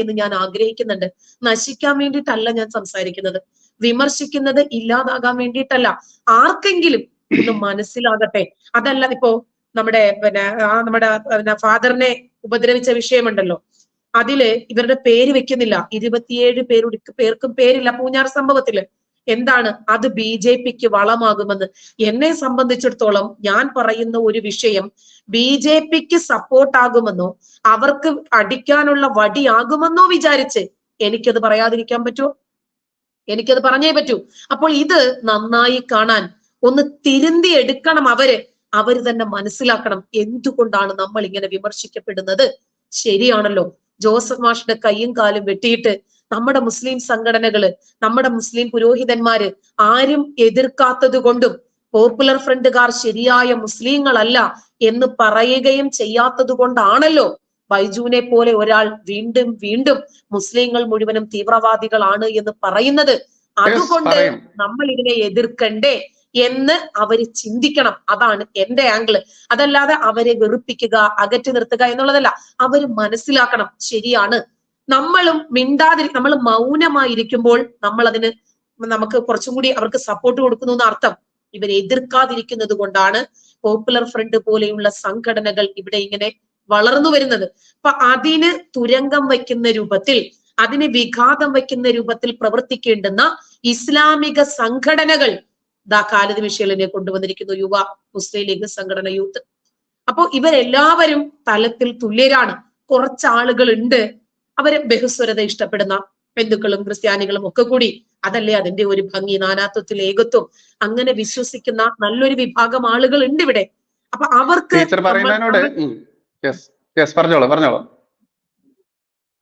എന്ന് ഞാൻ ആഗ്രഹിക്കുന്നുണ്ട്. നശിക്കാൻ വേണ്ടിയിട്ടല്ല ഞാൻ സംസാരിക്കുന്നത്, വിമർശിക്കുന്നത് ഇല്ലാതാകാൻ വേണ്ടിയിട്ടല്ല. ആർക്കെങ്കിലും ഒന്ന് മനസ്സിലാകട്ടെ. അതല്ല ഇപ്പോ നമ്മുടെ നമ്മുടെ ഫാദറിനെ ഉപദ്രവിച്ച വിഷയമുണ്ടല്ലോ, അതില് ഇവരുടെ പേര് വെക്കുന്നില്ല. 27 പേർക്കും പേരില്ല പൂഞ്ഞാർ സംഭവത്തില്. എന്താണ് അത്? BJPക്ക് വളമാകുമെന്ന്. എന്നെ സംബന്ധിച്ചിടത്തോളം ഞാൻ പറയുന്ന ഒരു വിഷയം BJPക്ക് സപ്പോർട്ടാകുമെന്നോ അവർക്ക് അടിക്കാനുള്ള വടിയാകുമെന്നോ വിചാരിച്ച് എനിക്കത് പറയാതിരിക്കാൻ പറ്റുമോ? എനിക്കത് പറഞ്ഞേ പറ്റൂ. അപ്പോൾ ഇത് നന്നായി കാണാൻ ഒന്ന് തിരുന്തി എടുക്കണം. അവര് തന്നെ മനസ്സിലാക്കണം എന്തുകൊണ്ടാണ് നമ്മൾ ഇങ്ങനെ വിമർശിക്കപ്പെടുന്നത്. ശരിയാണല്ലോ, ജോസഫ് മാഷിന്റെ കൈയും കാലും വെട്ടിയിട്ട് നമ്മുടെ മുസ്ലിം സംഘടനകള്, നമ്മുടെ മുസ്ലിം പുരോഹിതന്മാര് ആരും എതിർക്കാത്തത് കൊണ്ടും പോപ്പുലർ ഫ്രണ്ടുകാർ ശരിയായ മുസ്ലിങ്ങളല്ല എന്ന് പറയുകയും ചെയ്യാത്തത് കൊണ്ടാണല്ലോ ബൈജുവിനെ പോലെ ഒരാൾ വീണ്ടും വീണ്ടും മുസ്ലിങ്ങൾ മുഴുവനും തീവ്രവാദികളാണ് എന്ന് പറയുന്നത്. അതുകൊണ്ട് നമ്മൾ ഇതിനെ എതിർക്കണ്ടേ എന്ന് അവര് ചിന്തിക്കണം. അതാണ് എന്റെ ആംഗിള്. അതല്ലാതെ അവരെ വെറുപ്പിക്കുക, അകറ്റി നിർത്തുക എന്നുള്ളതല്ല. അവര് മനസ്സിലാക്കണം, ശരിയാണ്, നമ്മളും നമ്മൾ മൗനമായിരിക്കുമ്പോൾ നമുക്ക് കുറച്ചും കൂടി അവർക്ക് സപ്പോർട്ട് കൊടുക്കുന്നു എന്ന അർത്ഥം. ഇവരെ എതിർക്കാതിരിക്കുന്നത് കൊണ്ടാണ് പോപ്പുലർ ഫ്രണ്ട് പോലെയുള്ള സംഘടനകൾ ഇവിടെ ഇങ്ങനെ വളർന്നു വരുന്നത്. അപ്പൊ അതിന് തുരങ്കം വയ്ക്കുന്ന രൂപത്തിൽ, അതിന് വിഘാതം വയ്ക്കുന്ന രൂപത്തിൽ പ്രവർത്തിക്കേണ്ടുന്ന ഇസ്ലാമിക സംഘടനകൾ ഖാലിദ് മിഷേലിനെ കൊണ്ടുവന്നിരിക്കുന്നു, യുവ മുസ്ലിം ലീഗ് സംഘടന യൂത്ത്. അപ്പോ ഇവരെല്ലാവരും തലത്തിൽ തുല്യരാണ്. കുറച്ചാളുകൾ ഉണ്ട് അവര് ബഹുസ്വരത ഇഷ്ടപ്പെടുന്ന ഹിന്ദുക്കളും ക്രിസ്ത്യാനികളും ഒക്കെ കൂടി. അതല്ലേ അതിന്റെ ഒരു ഭംഗി, നാനാത്വത്തിൽ ഏകത്വം. അങ്ങനെ വിശ്വസിക്കുന്ന നല്ലൊരു വിഭാഗം ആളുകൾ ഉണ്ട് ഇവിടെ. അപ്പൊ അവർക്ക്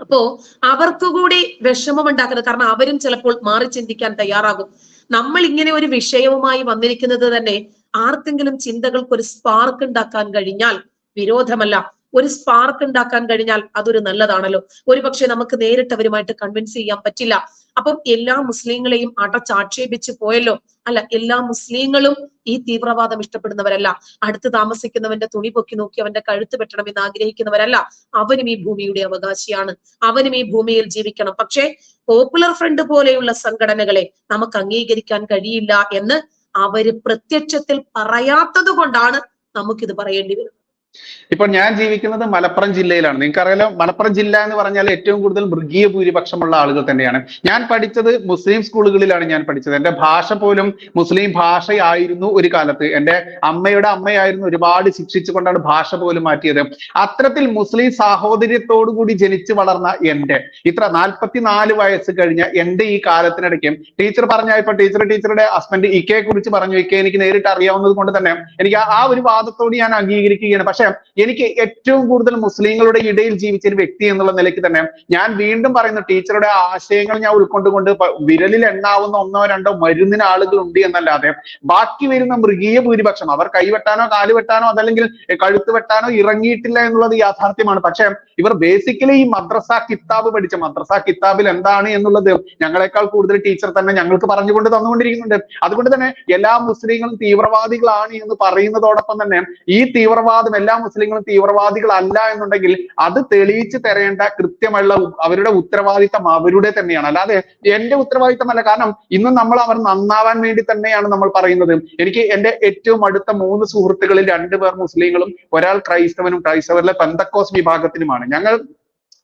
അപ്പോ അവർക്ക് കൂടി വിഷമം ഉണ്ടാക്കുന്നത്. കാരണം അവരും ചിലപ്പോൾ മാറി ചിന്തിക്കാൻ തയ്യാറാകും. നമ്മൾ ഇങ്ങനെ ഒരു വിഷയവുമായി വന്നിരിക്കുന്നത് തന്നെ ആർക്കെങ്കിലും ചിന്തകൾക്ക് ഒരു സ്പാർക്ക് ഉണ്ടാക്കാൻ കഴിഞ്ഞാൽ, വിരോധമല്ല, ഒരു സ്പാർക്ക് ഉണ്ടാക്കാൻ കഴിഞ്ഞാൽ അതൊരു നല്ലതാണല്ലോ. ഒരുപക്ഷെ നമുക്ക് നേരിട്ട് അവരുമായിട്ട് കൺവിൻസ് ചെയ്യാൻ പറ്റില്ല. അപ്പം എല്ലാ മുസ്ലിങ്ങളെയും അടച്ചാക്ഷേപിച്ച് പോയല്ലോ. അല്ല, എല്ലാ മുസ്ലിങ്ങളും ഈ തീവ്രവാദം ഇഷ്ടപ്പെടുന്നവരല്ല. അടുത്ത് താമസിക്കുന്നവന്റെ തുണി പൊക്കി നോക്കി അവന്റെ കഴുത്ത് വെട്ടണം എന്ന് ആഗ്രഹിക്കുന്നവരല്ല. അവനും ഈ ഭൂമിയുടെ അവകാശിയാണ്, അവനും ഈ ഭൂമിയിൽ ജീവിക്കണം. പക്ഷേ പോപ്പുലർ ഫ്രണ്ട് പോലെയുള്ള സംഘടനകളെ നമുക്ക് അംഗീകരിക്കാൻ കഴിയില്ല എന്ന് അവര് പ്രത്യക്ഷത്തിൽ പറയാത്തത് കൊണ്ടാണ് നമുക്കിത് പറയേണ്ടി വരുന്നത്. ഇപ്പോൾ ഞാൻ ജീവിക്കുന്നത് മലപ്പുറം ജില്ലയിലാണ്. നിങ്ങൾക്കറിയാലോ, മലപ്പുറം ജില്ല എന്ന് പറഞ്ഞാൽ ഏറ്റവും കൂടുതൽ മൃഗീയ ഭൂരിപക്ഷമുള്ള ആളുകൾ തന്നെയാണ്. ഞാൻ പഠിച്ചത് മുസ്ലിം സ്കൂളുകളിലാണ് ഞാൻ പഠിച്ചത്. എന്റെ ഭാഷ പോലും മുസ്ലിം ഭാഷയായിരുന്നു ഒരു കാലത്ത്. എന്റെ അമ്മയുടെ അമ്മയായിരുന്നു ഒരുപാട് ശിക്ഷിച്ചുകൊണ്ടാണ് ഭാഷ പോലും മാറ്റിയത്. അത്തരത്തിൽ മുസ്ലിം സാഹോദര്യത്തോടു കൂടി ജനിച്ചു വളർന്ന എന്റെ ഇത്ര 44 വയസ്സ് കഴിഞ്ഞ എന്റെ ഈ കാലത്തിനിടയ്ക്ക് ടീച്ചർ പറഞ്ഞ, ഇപ്പൊ ടീച്ചറുടെ ഹസ്ബൻഡ് ഇക്കയെ കുറിച്ച് പറഞ്ഞു. ഇക്കെ എനിക്ക് നേരിട്ട് അറിയാവുന്നത് കൊണ്ട് തന്നെ എനിക്ക് ആ ഒരു വാദത്തോട് ഞാൻ അംഗീകരിക്കുകയാണ്. പക്ഷെ എനിക്ക് ഏറ്റവും കൂടുതൽ മുസ്ലിങ്ങളുടെ ഇടയിൽ ജീവിച്ച ഒരു വ്യക്തി എന്നുള്ള നിലയ്ക്ക് തന്നെ ഞാൻ വീണ്ടും പറയുന്നു, ടീച്ചറുടെ ആശയങ്ങൾ ഞാൻ ഉൾക്കൊണ്ടുകൊണ്ട് വിരലിൽ എണ്ണാവുന്ന 1-2 മരുന്നിന് ആളുകൾ ഉണ്ട് എന്നല്ലാതെ ബാക്കി വരുന്ന മൃഗീയ ഭൂരിപക്ഷം അവർ കൈവെട്ടാനോ കാല് വെട്ടാനോ അതല്ലെങ്കിൽ കഴുത്ത് വെട്ടാനോ ഇറങ്ങിയിട്ടില്ല എന്നുള്ളത് യാഥാർത്ഥ്യമാണ്. പക്ഷെ ഇവർ ബേസിക്കലി ഈ മദ്രസ കിതാബ് പഠിച്ച മദ്രസ കിതാബിൽ എന്താണ് എന്നുള്ളത് ഞങ്ങളെക്കാൾ കൂടുതൽ ടീച്ചർ തന്നെ ഞങ്ങൾക്ക് പറഞ്ഞുകൊണ്ട് തന്നുകൊണ്ടിരിക്കുന്നുണ്ട്. അതുകൊണ്ട് തന്നെ എല്ലാ മുസ്ലിങ്ങളും തീവ്രവാദികളാണ് എന്ന് പറയുന്നതോടൊപ്പം തന്നെ ഈ തീവ്രവാദം എല്ലാ മുസ്ലിങ്ങളും തീവ്രവാദികളല്ല എന്നുണ്ടെങ്കിൽ അത് തെളിയിച്ച് തരേണ്ട കൃത്യമുള്ള അവരുടെ ഉത്തരവാദിത്തം അവരുടെ തന്നെയാണ്, അല്ലാതെ എന്റെ ഉത്തരവാദിത്തമല്ല. കാരണം ഇന്നും നമ്മൾ അവർ നന്നാവാൻ വേണ്ടി തന്നെയാണ് നമ്മൾ പറയുന്നത്. എനിക്ക് എന്റെ ഏറ്റവും അടുത്ത 3 സുഹൃത്തുക്കളിൽ 2 പേർ മുസ്ലിങ്ങളും ഒരാൾ ക്രൈസ്തവനും, ക്രൈസ്തവരിലെ പെന്തക്കോസ് വിഭാഗത്തിനുമാണ്. ഞങ്ങൾ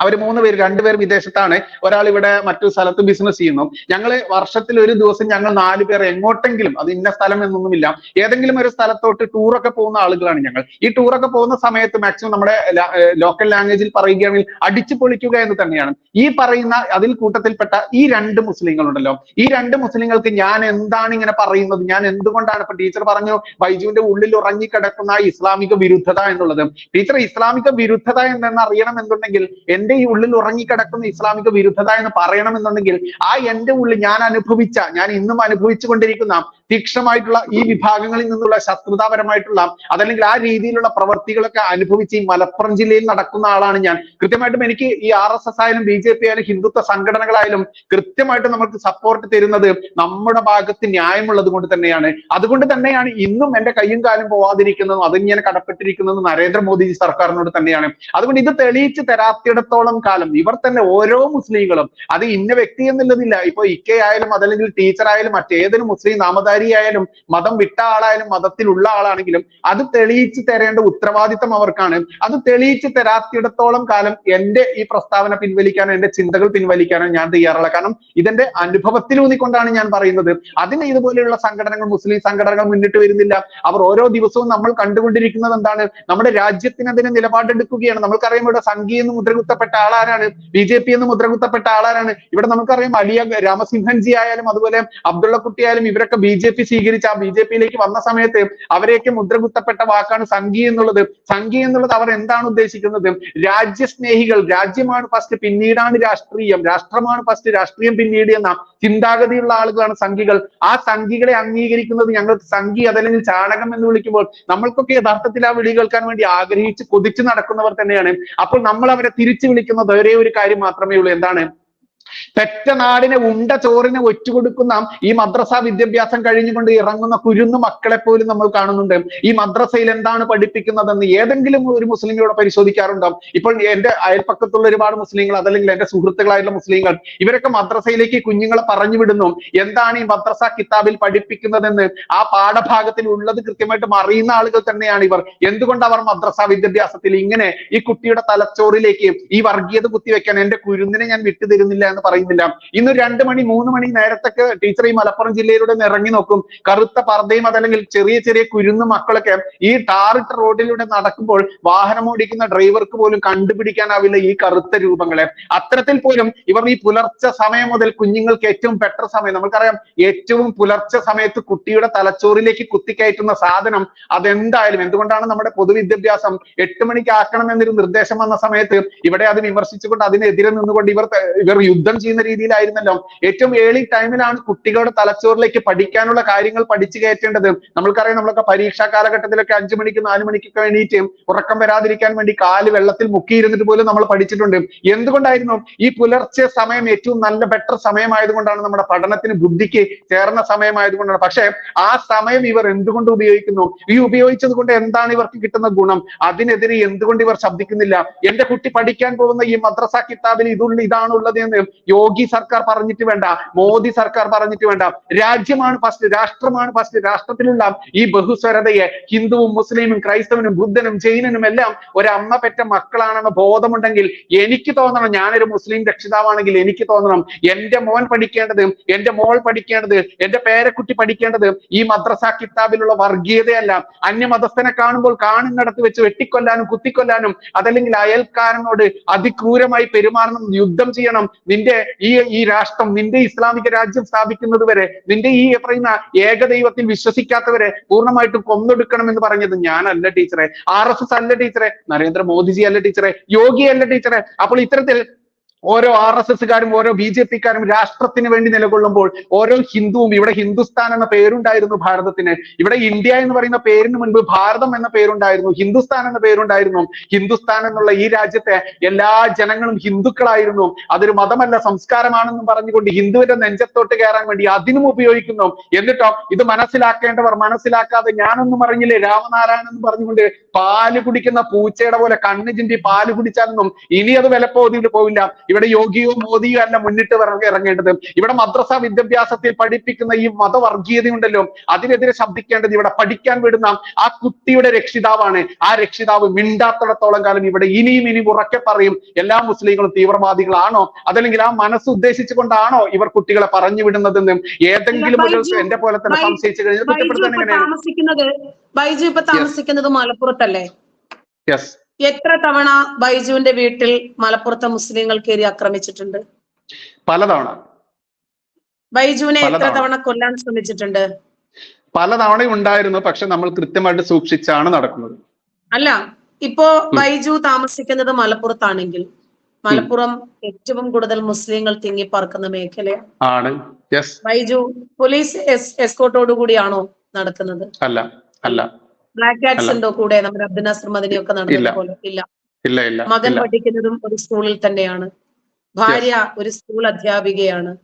അവർ 3 പേര്, 2 പേർ വിദേശത്താണ്, ഒരാൾ ഇവിടെ മറ്റൊരു സ്ഥലത്ത് ബിസിനസ് ചെയ്യുന്നു. ഞങ്ങൾ വർഷത്തിൽ ഒരു ദിവസം ഞങ്ങൾ 4 പേർ എങ്ങോട്ടെങ്കിലും, അത് ഇന്ന സ്ഥലം എന്നൊന്നുമില്ല, ഏതെങ്കിലും ഒരു സ്ഥലത്തോട്ട് ടൂറൊക്കെ പോകുന്ന ആളുകളാണ് ഞങ്ങൾ. ഈ ടൂറൊക്കെ പോകുന്ന സമയത്ത് മാക്സിമം നമ്മുടെ ലോക്കൽ ലാംഗ്വേജിൽ പറയുകയാണെങ്കിൽ അടിച്ചു പൊളിക്കുക എന്ന് തന്നെയാണ്. ഈ പറയുന്ന അതിൽ കൂട്ടത്തിൽപ്പെട്ട ഈ 2 മുസ്ലിങ്ങളുണ്ടല്ലോ, ഈ 2 മുസ്ലിങ്ങൾക്ക് ഞാൻ എന്താണ് ഇങ്ങനെ പറയുന്നത്, ഞാൻ എന്തുകൊണ്ടാണ് ഇപ്പൊ ടീച്ചർ പറഞ്ഞു ബൈജുവിന്റെ ഉള്ളിൽ ഉറങ്ങിക്കിടക്കുന്ന ഇസ്ലാമിക വിരുദ്ധത എന്നുള്ളത്. ടീച്ചർ ഇസ്ലാമിക വിരുദ്ധത എന്തെന്ന് അറിയണം എന്നുണ്ടെങ്കിൽ, എന്റെ ഈ ഉള്ളിൽ ഉറങ്ങിക്കിടക്കുന്ന ഇസ്ലാമിക വിരുദ്ധത എന്ന് പറയണമെന്നുണ്ടെങ്കിൽ, ആ എന്റെ ഉള്ളിൽ ഞാൻ ഇന്നും അനുഭവിച്ചു കൊണ്ടിരിക്കുന്ന തീക്ഷണമായിട്ടുള്ള ഈ വിഭാഗങ്ങളിൽ നിന്നുള്ള ശത്രുതാപരമായിട്ടുള്ള അതല്ലെങ്കിൽ ആ രീതിയിലുള്ള പ്രവർത്തികളൊക്കെ അനുഭവിച്ച് ഈ മലപ്പുറം ജില്ലയിൽ നടക്കുന്ന ആളാണ് ഞാൻ. കൃത്യമായിട്ടും എനിക്ക് ഈ RSS ആയാലും BJP ആയാലും ഹിന്ദുത്വ സംഘടനകളായാലും കൃത്യമായിട്ട് നമുക്ക് സപ്പോർട്ട് തരുന്നത് നമ്മുടെ ഭാഗത്ത് ന്യായമുള്ളത് കൊണ്ട് തന്നെയാണ്. അതുകൊണ്ട് തന്നെയാണ് ഇന്നും എന്റെ കയ്യും കാലും പോവാതിരിക്കുന്നതും അതിങ്ങനെ കടപ്പെട്ടിരിക്കുന്നതും നരേന്ദ്രമോദി സർക്കാരിനോട് തന്നെയാണ്. അതുകൊണ്ട് ഇത് തെളിയിച്ച് തരാത്തിടത്തോളം കാലം ഇവർ തന്നെ ഓരോ മുസ്ലിങ്ങളും, അത് ഇന്ന വ്യക്തി എന്നുള്ളതില്ല, ഇപ്പൊ ആയാലും അതല്ലെങ്കിൽ ടീച്ചർ ആയാലും മറ്റേതൊരു മുസ്ലിം നാമധാരിയായാലും മതം വിട്ട ആളായാലും മതത്തിലുള്ള ആളാണെങ്കിലും അത് തെളിയിച്ച് തരേണ്ട ഉത്തരവാദിത്തം അവർക്കാണ്. അത് തെളിയിച്ച് തരാത്തിടത്തോളം കാലം എന്റെ ഈ പ്രസ്താവന പിൻവലിക്കാനോ എന്റെ ചിന്തകൾ പിൻവലിക്കാനോ ഞാൻ തയ്യാറല്ല. കാരണം ഇതെന്റെ അനുഭവത്തിലൂന്നിക്കൊണ്ടാണ് ഞാൻ പറയുന്നത്. അതിന് ഇതുപോലെയുള്ള സംഘടനകൾ, മുസ്ലിം സംഘടനകൾ മുന്നിട്ട് വരുന്നില്ല. അവർ ഓരോ ദിവസവും നമ്മൾ കണ്ടുകൊണ്ടിരിക്കുന്നത് എന്താണ്? നമ്മുടെ രാജ്യത്തിനെതിരെ നിലപാടെടുക്കുകയാണ്. നമുക്കറിയാം ഇവിടെ സംഘി എന്ന് മുദ്രകുത്തപ്പെട്ട ആളാരാണ്? BJP എന്ന് മുദ്രകുത്തപ്പെട്ട ആളാരാണ്? ഇവിടെ നമുക്കറിയാം വലിയ രാമസിംഹൻജി ആയാലും അതുപോലെ അബ്ദുള്ള കുട്ടി ആയാലും ഇവരൊക്കെ BJP സ്വീകരിച്ച ആ BJP-യിലേക്ക് വന്ന സമയത്ത് അവരെയൊക്കെ മുദ്രകുത്തപ്പെട്ട വാക്കാണ് സംഘി എന്നുള്ളത്. സംഘി എന്നുള്ളത് അവർ എന്താണ് ഉദ്ദേശിക്കുന്നത്? രാജ്യസ്നേഹികൾ, രാജ്യമാണ് ഫസ്റ്റ് പിന്നീടാണ് രാഷ്ട്രീയം, രാഷ്ട്രമാണ് ഫസ്റ്റ് രാഷ്ട്രീയം പിന്നീട് എന്ന ചിന്താഗതിയുള്ള ആളുകളാണ് സംഘികൾ. ആ സംഘികളെ അംഗീകരിക്കുന്നത് ഞങ്ങൾ സംഘി അതല്ലെങ്കിൽ ചാണകം എന്ന് വിളിക്കുമ്പോൾ നമ്മൾക്കൊക്കെ യഥാർത്ഥത്തിൽ ആ വിളി കേൾക്കാൻ വേണ്ടി ആഗ്രഹിച്ച് കൊതിച്ചു നടക്കുന്നവർ തന്നെയാണ്. അപ്പോൾ നമ്മൾ അവരെ തിരിച്ചു വിളിക്കുന്നത് ഒരേ ഒരു കാര്യം മാത്രമേ ഉള്ളൂ. എന്താണ്? പെറ്റ നാടിനെ ഉണ്ട ചോറിനെ ഒറ്റുകൊടുക്കുന്ന ഈ മദ്രസ വിദ്യാഭ്യാസം കഴിഞ്ഞുകൊണ്ട് ഇറങ്ങുന്ന കുരുന്നു മക്കളെ പോലും നമ്മൾ കാണുന്നുണ്ട്. ഈ മദ്രസയിൽ എന്താണ് പഠിപ്പിക്കുന്നതെന്ന് ഏതെങ്കിലും ഒരു മുസ്ലിങ്ങളോട് പരിശോധിക്കാറുണ്ടോ? ഇപ്പോൾ എന്റെ അയൽപ്പക്കത്തുള്ള ഒരുപാട് മുസ്ലിങ്ങൾ അതല്ലെങ്കിൽ എന്റെ സുഹൃത്തുക്കളായിട്ടുള്ള മുസ്ലിങ്ങൾ ഇവരൊക്കെ മദ്രസയിലേക്ക് കുഞ്ഞുങ്ങളെ പറഞ്ഞു വിടുന്നു. എന്താണ് ഈ മദ്രസ കിതാബിൽ പഠിപ്പിക്കുന്നതെന്ന് ആ പാഠഭാഗത്തിൽ ഉള്ളത് കൃത്യമായിട്ട് അറിയുന്ന ആളുകൾ തന്നെയാണ് ഇവർ. എന്തുകൊണ്ട് അവർ മദ്രസ വിദ്യാഭ്യാസത്തിൽ ഇങ്ങനെ ഈ കുട്ടിയുടെ തലച്ചോറിലേക്ക് ഈ വർഗീയത കുത്തിവെക്കാൻ എന്റെ കുരുന്നിനെ ഞാൻ വിട്ടുതരുന്നില്ല എന്ന് പറയുന്നില്ല? ഇന്ന് 2 മണി 3 മണി നേരത്തൊക്കെ ടീച്ചർ ഈ മലപ്പുറം ജില്ലയിലൂടെ ഇറങ്ങി നോക്കും. കറുത്ത പർദ്ദയും അതല്ലെങ്കിൽ ചെറിയ ചെറിയ കുരുന്നു മക്കളൊക്കെ ഈ ടാറിട്ട റോഡിലൂടെ നടക്കുമ്പോൾ വാഹനം ഓടിക്കുന്ന ഡ്രൈവർക്ക് പോലും കണ്ടുപിടിക്കാനാവില്ല ഈ കറുത്ത രൂപങ്ങളെ. അത്തരത്തിൽ പോലും ഇവർ ഈ പുലർച്ചെ സമയം മുതൽ കുഞ്ഞുങ്ങൾക്ക് ഏറ്റവും ബെറ്റർ സമയം, നമുക്കറിയാം ഏറ്റവും പുലർച്ചെ സമയത്ത് കുട്ടിയുടെ തലച്ചോറിലേക്ക് കുത്തിക്കയറ്റുന്ന സാധനം അതെന്തായാലും, എന്തുകൊണ്ടാണ് നമ്മുടെ പൊതുവിദ്യാഭ്യാസം 8 മണിക്ക് ആക്കണം എന്നൊരു നിർദ്ദേശം വന്ന സമയത്ത് ഇവിടെ അത് വിമർശിച്ചുകൊണ്ട് അതിനെതിരെ നിന്നുകൊണ്ട് ഇവർ യുദ്ധം ചെയ്യുന്ന രീതിയിലായിരുന്നല്ലോ. ഏറ്റവും ഏർലി ടൈമിലാണ് കുട്ടികളുടെ തലച്ചോറിലേക്ക് പഠിക്കാനുള്ള കാര്യങ്ങൾ പഠിച്ചു കയറ്റേണ്ടത്. നമ്മൾക്കറിയാം നമ്മളൊക്കെ പരീക്ഷാ കാലഘട്ടത്തിലൊക്കെ 5 മണിക്ക് 4 മണിക്കൊക്കെ വേണ്ടിയിട്ട് ഉറക്കം വരാതിരിക്കാൻ വേണ്ടി കാല് വെള്ളത്തിൽ മുക്കിയിരുന്നിട്ട് പോലും നമ്മൾ പഠിച്ചിട്ടുണ്ട്. എന്തുകൊണ്ടായിരുന്നു? ഈ പുലർച്ചെ സമയം ഏറ്റവും നല്ല ബെറ്റർ സമയമായതുകൊണ്ടാണ്, നമ്മുടെ പഠനത്തിന് ബുദ്ധിക്ക് ചേർന്ന സമയമായതുകൊണ്ടാണ്. പക്ഷെ ആ സമയം ഇവർ എന്തുകൊണ്ട് ഉപയോഗിക്കുന്നു? ഈ ഉപയോഗിച്ചത് കൊണ്ട് എന്താണ് ഇവർക്ക് കിട്ടുന്ന ഗുണം? അതിനെതിരെ എന്തുകൊണ്ട് ഇവർ ശബ്ദിക്കുന്നില്ല? എന്റെ കുട്ടി പഠിക്കാൻ പോകുന്ന ഈ മദ്രസ കിതാബിൽ ഇതാണുള്ളത് എന്ന് യോഗി സർക്കാർ പറഞ്ഞിട്ട് വേണ്ട, മോദി സർക്കാർ പറഞ്ഞിട്ട് വേണ്ട. രാജ്യമാണ് ഫസ്റ്റ്, രാഷ്ട്രമാണ് ഫസ്റ്റ്. രാഷ്ട്രത്തിലുള്ള ഈ ബഹുസ്വരതയെ ഹിന്ദുവും മുസ്ലിമും ക്രൈസ്തവനും ബുദ്ധനും ജൈനനും എല്ലാം ഒരമ്മ പെറ്റ മക്കളാണെന്ന ബോധമുണ്ടെങ്കിൽ എനിക്ക് തോന്നണം, ഞാനൊരു മുസ്ലിം രക്ഷിതാവാണെങ്കിൽ എനിക്ക് തോന്നണം എന്റെ മോൻ പഠിക്കേണ്ടത്, എന്റെ മോൾ പഠിക്കേണ്ടത്, എന്റെ പേരക്കുട്ടി പഠിക്കേണ്ടത് ഈ മദ്രസ കിതാബിലുള്ള വർഗീയതയല്ല. അന്യമതസ്ഥനെ കാണുമ്പോൾ കാണുന്നിടത്ത് വെച്ച് വെട്ടിക്കൊല്ലാനും കുത്തിക്കൊല്ലാനും അതല്ലെങ്കിൽ അയൽക്കാരനോട് അതിക്രൂരമായി പെരുമാറണം, യുദ്ധം ചെയ്യണം, നിന്റെ ഈ രാഷ്ട്രം, നിന്റെ ഇസ്ലാമിക രാജ്യം സ്ഥാപിക്കുന്നത് വരെ, നിന്റെ ഈ പറയുന്ന ഏകദൈവത്തിൽ വിശ്വസിക്കാത്തവരെ പൂർണ്ണമായിട്ടും കൊന്നൊടുക്കണം എന്ന് പറഞ്ഞത് ഞാനല്ല ടീച്ചറെ, RSS അല്ല ടീച്ചറെ, നരേന്ദ്രമോദിജി അല്ല ടീച്ചറെ, യോഗി അല്ല ടീച്ചറെ. അപ്പോൾ ഇത്തരത്തിൽ ഓരോ RSSകാരും ഓരോ BJPക്കാരും രാഷ്ട്രത്തിന് വേണ്ടി നിലകൊള്ളുമ്പോൾ ഓരോ ഹിന്ദുവും, ഇവിടെ ഹിന്ദുസ്ഥാൻ എന്ന പേരുണ്ടായിരുന്നു ഭാരതത്തിന്, ഇവിടെ ഇന്ത്യ എന്ന് പറയുന്ന പേരിന് മുൻപ് ഭാരതം എന്ന പേരുണ്ടായിരുന്നു, ഹിന്ദുസ്ഥാൻ എന്ന പേരുണ്ടായിരുന്നു. ഹിന്ദുസ്ഥാൻ എന്നുള്ള ഈ രാജ്യത്തെ എല്ലാ ജനങ്ങളും ഹിന്ദുക്കളായിരുന്നു. അതൊരു മതമല്ല സംസ്കാരമാണെന്നും പറഞ്ഞുകൊണ്ട് ഹിന്ദുവിന്റെ നെഞ്ചത്തോട്ട് കയറാൻ വേണ്ടി അതിനും ഉപയോഗിക്കുന്നു. എന്നിട്ടോ ഇത് മനസ്സിലാക്കേണ്ടവർ മനസ്സിലാക്കാതെ ഞാനൊന്നും അറിഞ്ഞില്ലേ രാമനാരായണൻ എന്ന് പറഞ്ഞുകൊണ്ട് പാല് കുടിക്കുന്ന പൂച്ചയുടെ പോലെ കണ്ണ് ചിന്തി പാല് കുടിച്ചാലൊന്നും ഇനി അത് വിലപ്പോതിട്ട് പോവില്ല. ഇവിടെ യോഗിയോ മോദിയോ അല്ല മുന്നിട്ട് ഇറങ്ങേണ്ടത്. ഇവിടെ മദ്രസ വിദ്യാഭ്യാസത്തിൽ പഠിപ്പിക്കുന്ന ഈ മതവർഗീയതയുണ്ടല്ലോ അതിനെതിരെ ശബ്ദിക്കേണ്ടത് ഇവിടെ പഠിക്കാൻ വിടുന്ന ആ കുട്ടിയുടെ രക്ഷിതാവാണ്. ആ രക്ഷിതാവ് മിണ്ടാത്തിടത്തോളം കാലം ഇവിടെ ഇനിയും ഉറക്കെ പറയും എല്ലാ മുസ്ലിങ്ങളും തീവ്രവാദികളാണോ, അതല്ലെങ്കിൽ ആ മനസ്സ് ഉദ്ദേശിച്ചുകൊണ്ടാണോ ഇവർ കുട്ടികളെ പറഞ്ഞു വിടുന്നതെന്നും ഏതെങ്കിലും ഒരു എന്റെ പോലെ തന്നെ സംശയിച്ചു കഴിഞ്ഞാൽ ബൈജു ഇപ്പൊ താമസിക്കുന്നത് മലപ്പുറത്തല്ലേ? യെസ്. എത്ര തവണ ബൈജുവിന്റെ വീട്ടിൽ മലപ്പുറത്തെ മുസ്ലിങ്ങൾ കയറി ആക്രമിച്ചിട്ടുണ്ട്? പലതവണ. ബൈജുവിനെ എത്ര തവണ കൊല്ലാൻ ശ്രമിച്ചിട്ടുണ്ട്? പലതവണയും ഉണ്ടായിരുന്നു. പക്ഷെ നമ്മൾ കൃത്യമായിട്ട് സൂക്ഷിച്ചാണ് നടക്കുന്നത്. അല്ല, ഇപ്പോ ബൈജു താമസിക്കുന്നത് മലപ്പുറത്താണെങ്കിൽ മലപ്പുറം ഏറ്റവും കൂടുതൽ മുസ്ലിങ്ങൾ തിങ്ങിപ്പാർക്കുന്ന മേഖലയാണ്. ആണ്. യെസ്. ബൈജു പോലീസ് എസ്കോർട്ടോടു കൂടിയാണോ നടക്കുന്നത്? അല്ല അല്ല ബ്ലാക്ക് കാറ്റ്സിന്റെ കൂടെ നമ്മുടെ അബ്ദുൽ നാസർ മദനിയൊക്കെ നടന്നത് പോലെ ഇല്ല. ഇല്ല ഇല്ല മകൻ ഇല്ല. പഠിക്കുന്നതും ഒരു സ്കൂളിൽ തന്നെയാണ്. ഭാര്യ ഒരു സ്കൂൾ അധ്യാപികയാണ്.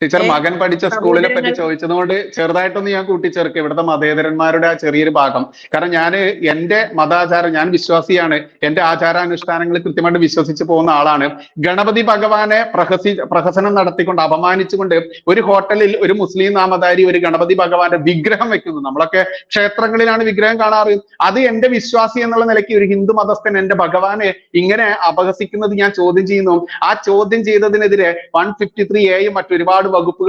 ടീച്ചർ മകൻ പഠിച്ച സ്കൂളിനെ പറ്റി സഹോദരങ്ങൾ ചോദിച്ചതുകൊണ്ട് ചെറുതായിട്ടൊന്ന് ഞാൻ കൂട്ടിച്ചേർക്കും ഇവിടുത്തെ മതേതരന്മാരുടെ ആ ചെറിയൊരു ഭാഗം. കാരണം ഞാൻ എന്റെ മതാചാരം, ഞാൻ വിശ്വാസിയാണ്, എന്റെ ആചാരാനുഷ്ഠാനങ്ങൾ കൃത്യമായിട്ട് വിശ്വസിച്ച് പോകുന്ന ആളാണ്. ഗണപതി ഭഗവാനെ പ്രഹസനം നടത്തിക്കൊണ്ട് അപമാനിച്ചുകൊണ്ട് ഒരു ഹോട്ടലിൽ ഒരു മുസ്ലിം നാമധാരി ഒരു ഗണപതി ഭഗവാന്റെ വിഗ്രഹം വെക്കുന്നു. നമ്മളൊക്കെ ക്ഷേത്രങ്ങളിലാണ് വിഗ്രഹം കാണാറ്. അത് എന്റെ വിശ്വാസി എന്നുള്ള നിലയ്ക്ക് ഒരു ഹിന്ദു മതസ്ഥൻ എന്റെ ഭഗവാനെ ഇങ്ങനെ അപഹസിക്കുന്നത് ഞാൻ ചോദ്യം ചെയ്യുന്നു. ആ ചോദ്യം ചെയ്തതിനെതിരെ 153A മറ്റൊരുപാട് വകുപ്പുകൾ